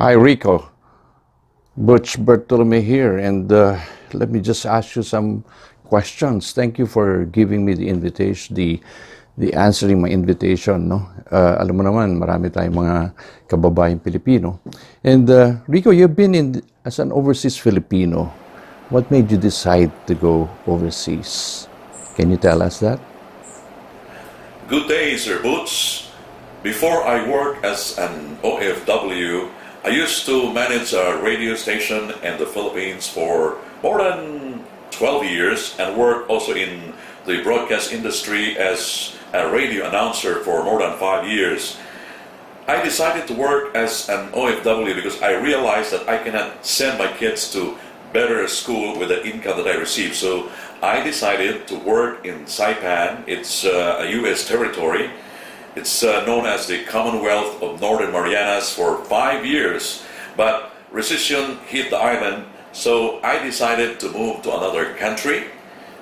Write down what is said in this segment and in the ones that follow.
Hi, Rico. Butch Bartolome here, and let me just ask you some questions. Thank you for giving me the invitation, the answering my invitation. No, alam mo naman, marami tayong mga kababayang Pilipino. And Rico, you've been as an overseas Filipino. What made you decide to go overseas? Can you tell us that? Good day, Sir Boots. Before I worked as an OFW, I used to manage a radio station in the Philippines for more than 12 years and worked also in the broadcast industry as a radio announcer for more than 5 years. I decided to work as an OFW because I realized that I cannot send my kids to better school with the income that I receive. So I decided to work in Saipan. It's a U.S. territory. It's known as the Commonwealth of Northern Marianas for 5 years. But recession hit the island, so I decided to move to another country.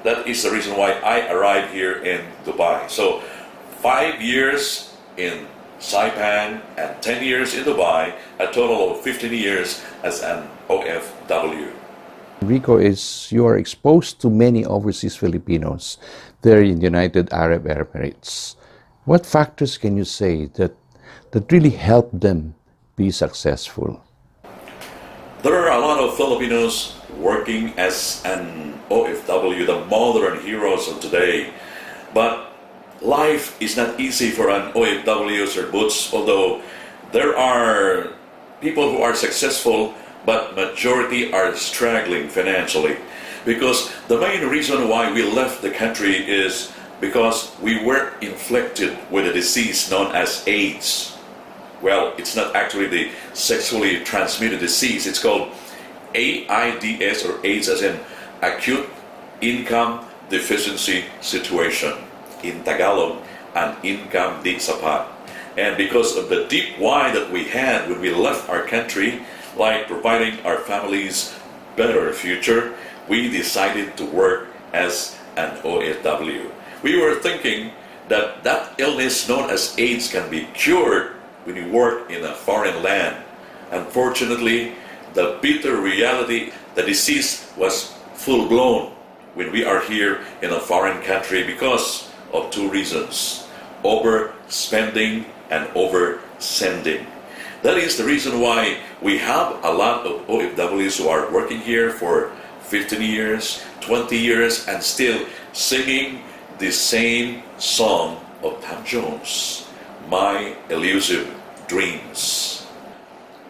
That is the reason why I arrived here in Dubai. So 5 years in Saipan and 10 years in Dubai, a total of 15 years as an OFW. Rico, you are exposed to many overseas Filipinos there in the United Arab Emirates. What factors can you say that really help them be successful? There are a lot of Filipinos working as an OFW, the modern heroes of today. But life is not easy for an OFW, Sir Boots, although there are people who are successful, but majority are struggling financially. Because the main reason why we left the country is because we were inflicted with a disease known as AIDS. Well, it's not actually the sexually transmitted disease. It's called AIDS, or AIDS as in acute income deficiency situation. In Tagalog, an income di sapat. And because of the deep why that we had when we left our country, like providing our families better future, we decided to work as an OFW. We were thinking that that illness known as AIDS can be cured when you work in a foreign land. Unfortunately, the bitter reality, the disease was full-blown when we are here in a foreign country because of two reasons: overspending and oversending. That is the reason why we have a lot of OFWs who are working here for 15 years, 20 years, and still singing the same song of Tom Jones, My Elusive Dreams.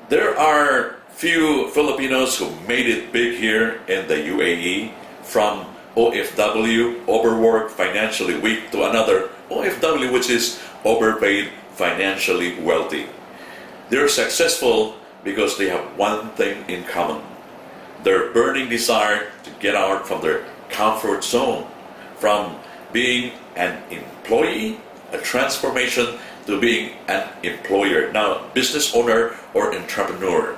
There are few Filipinos who made it big here in the UAE, from OFW, overworked, financially weak, to another OFW, which is overpaid, financially wealthy. They're successful because they have one thing in common: their burning desire to get out from their comfort zone, from being an employee, a transformation to being an employer, now business owner or entrepreneur.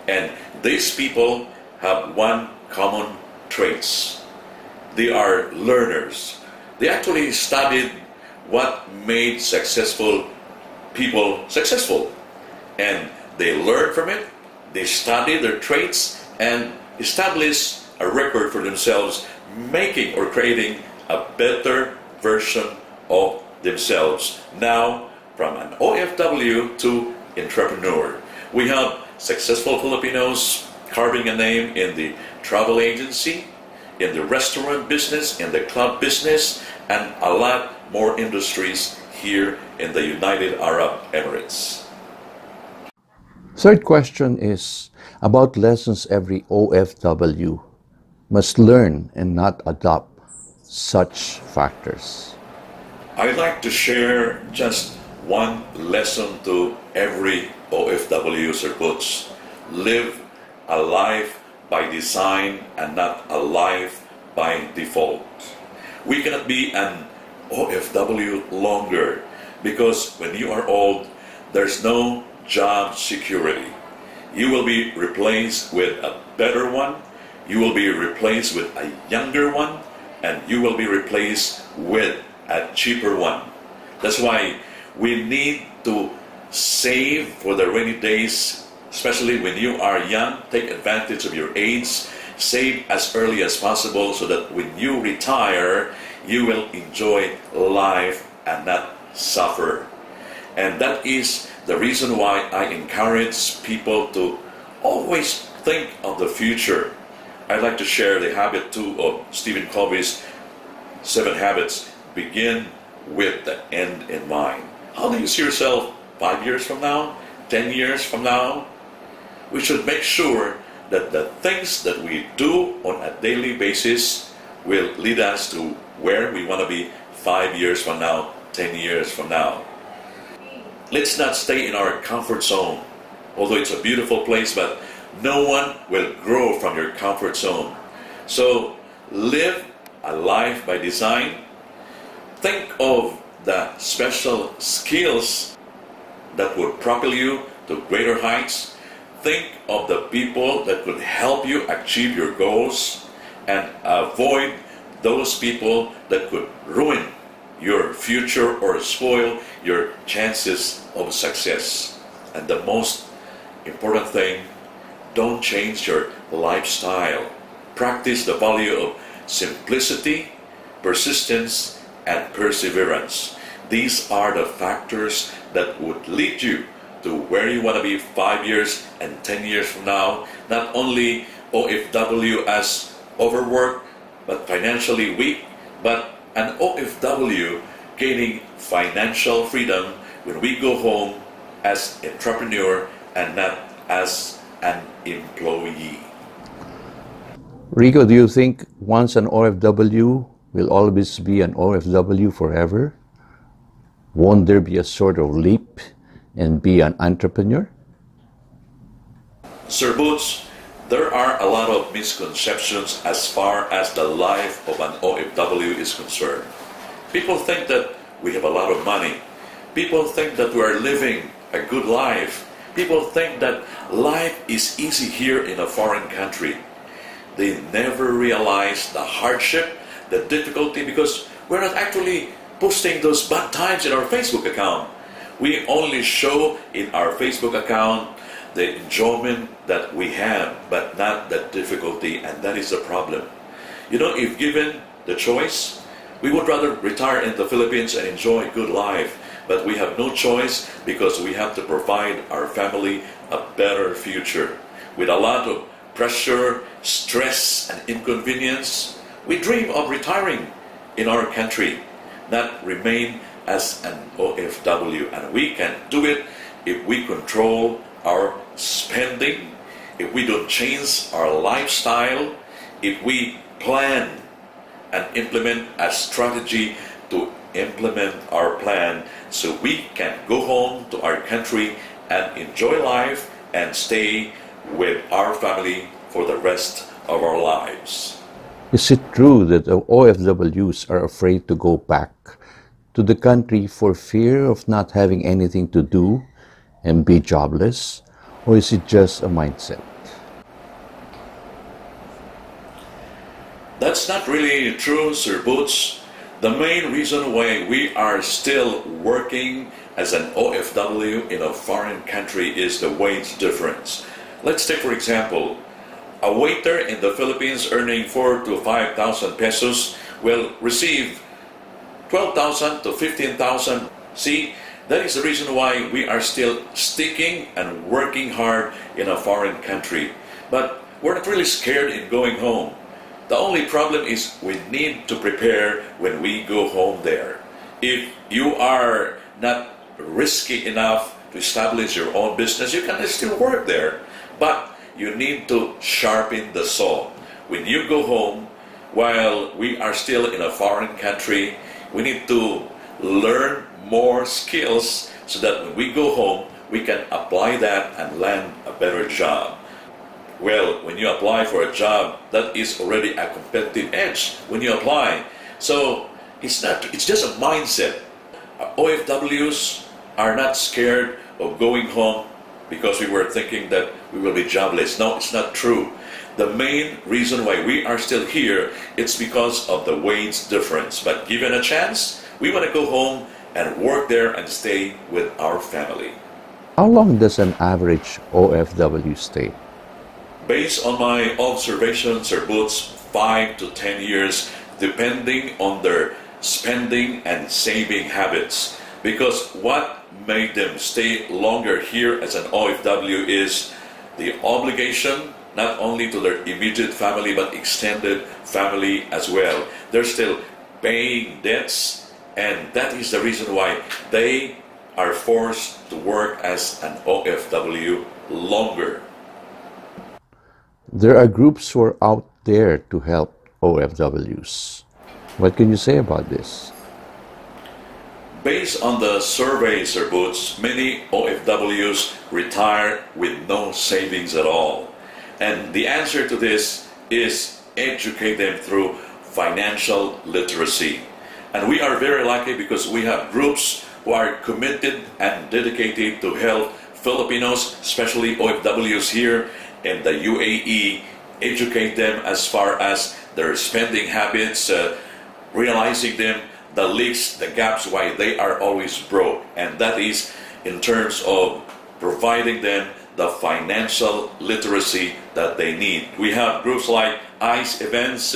And these people have one common traits: they are learners. They actually studied what made successful people successful, and they learn from it. They study their traits and establish a record for themselves, making or creating a better version of themselves. Now, from an OFW to entrepreneur, we have successful Filipinos carving a name in the travel agency, in the restaurant business, in the club business, and a lot more industries here in the United Arab Emirates. Third question is about lessons every OFW must learn and not adopt such factors. I'd like to share just one lesson to every OFW, Sir Butch. Live a life by design and not a life by default. We cannot be an OFW longer because when you are old, there's no job security. You will be replaced with a better one, you will be replaced with a younger one, and you will be replaced with a cheaper one. That's why we need to save for the rainy days, Especially when you are young, take advantage of your age, save as early as possible so that when you retire, you will enjoy life and not suffer. And that is the reason why I encourage people to always think of the future. I'd like to share the habit too of Stephen Covey's 7 Habits. Begin with the end in mind. How do you see yourself 5 years from now? 10 years from now? We should make sure that the things that we do on a daily basis will lead us to where we want to be 5 years from now, 10 years from now. Let's not stay in our comfort zone. Although it's a beautiful place, but no one will grow from your comfort zone. So live a life by design. Think of the special skills that would propel you to greater heights. Think of the people that could help you achieve your goals, and avoid those people that could ruin your future or spoil your chances of success. And the most important thing, don't change your lifestyle. Practice the value of simplicity, persistence, and perseverance. These are the factors that would lead you to where you want to be 5 years and 10 years from now. Not only OFW as overworked but financially weak, but an OFW gaining financial freedom when we go home as entrepreneur and not as an employee. Rico, do you think once an OFW will always be an OFW forever? Won't there be a sort of leap and be an entrepreneur? Sir Boots, there are a lot of misconceptions as far as the life of an OFW is concerned. People think that we have a lot of money. People think that we are living a good life. People think that life is easy here in a foreign country. They never realize the hardship, the difficulty, because we're not actually posting those bad times in our Facebook account. We only show in our Facebook account the enjoyment that we have, but not the difficulty, and that is the problem. You know, if given the choice, we would rather retire in the Philippines and enjoy a good life, but we have no choice because we have to provide our family a better future. With a lot of pressure, stress, and inconvenience, we dream of retiring in our country, not remain as an OFW. And we can do it if we control our spending, if we don't change our lifestyle, if we plan and implement a strategy to implement our plan so we can go home to our country and enjoy life and stay with our family for the rest of our lives. Is it true that the OFWs are afraid to go back to the country for fear of not having anything to do and be jobless? Or is it just a mindset? That's not really true, Sir Boots. The main reason why we are still working as an OFW in a foreign country is the wage difference. Let's take, for example, a waiter in the Philippines earning 4,000 to 5,000 pesos will receive 12,000 to 15,000. See, that is the reason why we are still sticking and working hard in a foreign country. But we're not really scared in going home. The only problem is we need to prepare when we go home there. If you are not risky enough to establish your own business, you can still work there. But you need to sharpen the saw. When you go home, while we are still in a foreign country, we need to learn more skills so that when we go home, we can apply that and land a better job. Well, when you apply for a job, that is already a competitive edge when you apply. So it's just a mindset. OFWs are not scared of going home because we were thinking that we will be jobless. No, it's not true. The main reason why we are still here, it's because of the wage difference. But given a chance, we want to go home and work there and stay with our family. How long does an average OFW stay? Based on my observations, Sir Boots, 5 to 10 years, depending on their spending and saving habits. Because what made them stay longer here as an OFW is the obligation not only to their immediate family but extended family as well. They're still paying debts, and that is the reason why they are forced to work as an OFW longer. There are groups who are out there to help OFWs. What can you say about this? Based on the survey, Sir Boots, many OFWs retire with no savings at all. And the answer to this is educate them through financial literacy. And we are very lucky because we have groups who are committed and dedicated to help Filipinos, especially OFWs here in the UAE, educate them as far as their spending habits, realizing them the leaks, the gaps, why they are always broke. And that is in terms of providing them the financial literacy that they need. We have groups like ICE Events,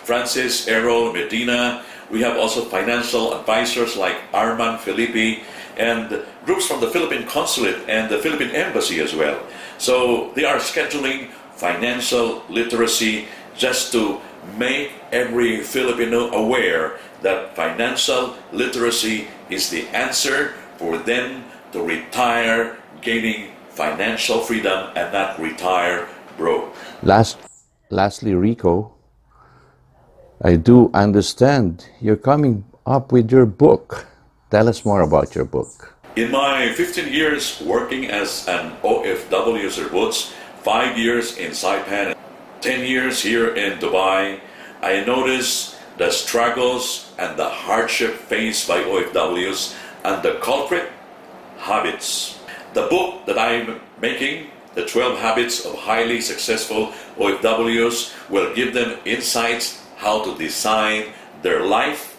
Francis, Errol, Medina. We have also financial advisors like Arman Felipe, and groups from the Philippine Consulate and the Philippine Embassy as well. So they are scheduling financial literacy just to make every Filipino aware that financial literacy is the answer for them to retire gaining financial freedom and not retire broke. Lastly, Rico, I do understand you're coming up with your book. Tell us more about your book. In my 15 years working as an OFW, Sir Boots, 5 years in Saipan, 10 years here in Dubai, I noticed the struggles and the hardship faced by OFWs and the culprit habits. The book that I'm making, The 12 Habits of Highly Successful OFWs, will give them insights how to design their life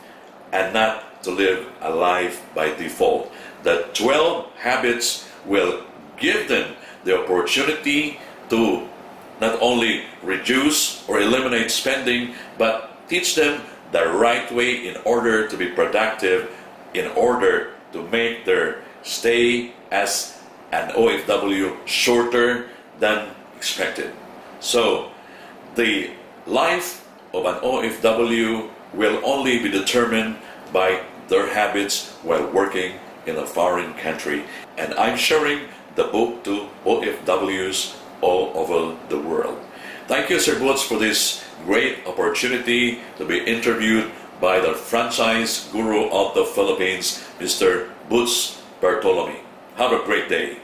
and not to live a life by default. The 12 habits will give them the opportunity to not only reduce or eliminate spending, but teach them the right way in order to be productive, in order to make their stay as an OFW shorter than expected. So the life of an OFW will only be determined by their habits while working in a foreign country. And I'm sharing the book to OFWs all over the world. Thank you, Sir Boots, for this great opportunity to be interviewed by the franchise guru of the Philippines, Mr. Boots Bartolome. Have a great day.